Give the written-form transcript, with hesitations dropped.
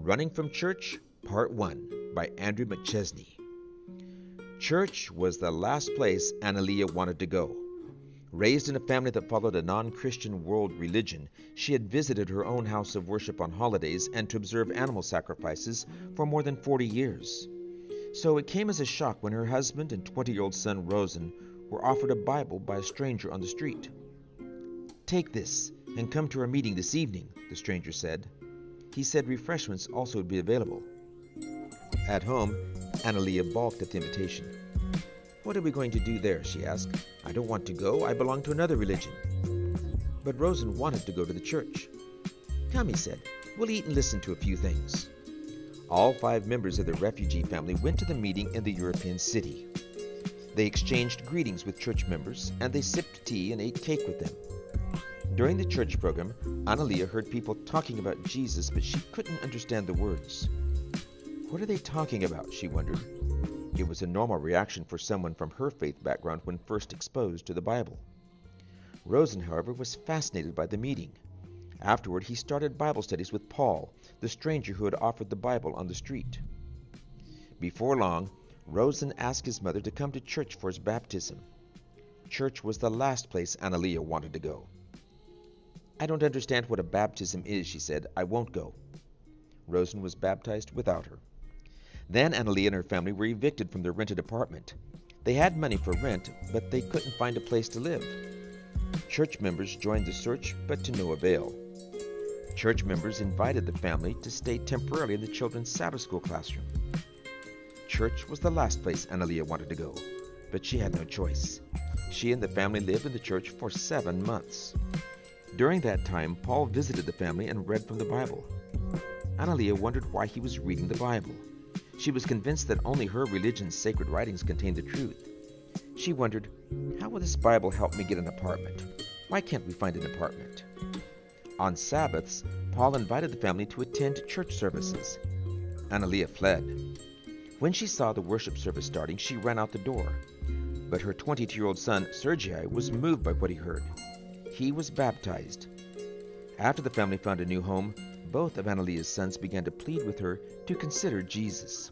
Running from Church, Part 1 by Andrew McChesney. Church was the last place Analia wanted to go. Raised in a family that followed a non-Christian world religion, she had visited her own house of worship on holidays and to observe animal sacrifices for more than 40 years. So it came as a shock when her husband and 20-year-old son Rosen were offered a Bible by a stranger on the street. "Take this and come to our meeting this evening," the stranger said. He said refreshments also would be available. At home, Analia balked at the invitation. "What are we going to do there?" she asked. "I don't want to go. I belong to another religion." But Rosen wanted to go to the church. "Come," he said. "We'll eat and listen to a few things." All 5 members of the refugee family went to the meeting in the European city. They exchanged greetings with church members, and they sipped tea and ate cake with them. During the church program, Analia heard people talking about Jesus, but she couldn't understand the words. What are they talking about, she wondered. It was a normal reaction for someone from her faith background when first exposed to the Bible. Rosen, however, was fascinated by the meeting. Afterward, he started Bible studies with Paul, the stranger who had offered the Bible on the street. Before long, Rosen asked his mother to come to church for his baptism. Church was the last place Analia wanted to go. "I don't understand what a baptism is," she said. "I won't go." Rosen was baptized without her. Then Analia and her family were evicted from their rented apartment. They had money for rent, but they couldn't find a place to live. Church members joined the search, but to no avail. Church members invited the family to stay temporarily in the children's Sabbath school classroom. Church was the last place Analia wanted to go, but she had no choice. She and the family lived in the church for 7 months. During that time, Paul visited the family and read from the Bible. Analia wondered why he was reading the Bible. She was convinced that only her religion's sacred writings contained the truth. She wondered, how will this Bible help me get an apartment? Why can't we find an apartment? On Sabbaths, Paul invited the family to attend church services. Analia fled. When she saw the worship service starting, she ran out the door. But her 22-year-old son, Sergei, was moved by what he heard. He was baptized. After the family found a new home, both of Analia's sons began to plead with her to consider Jesus.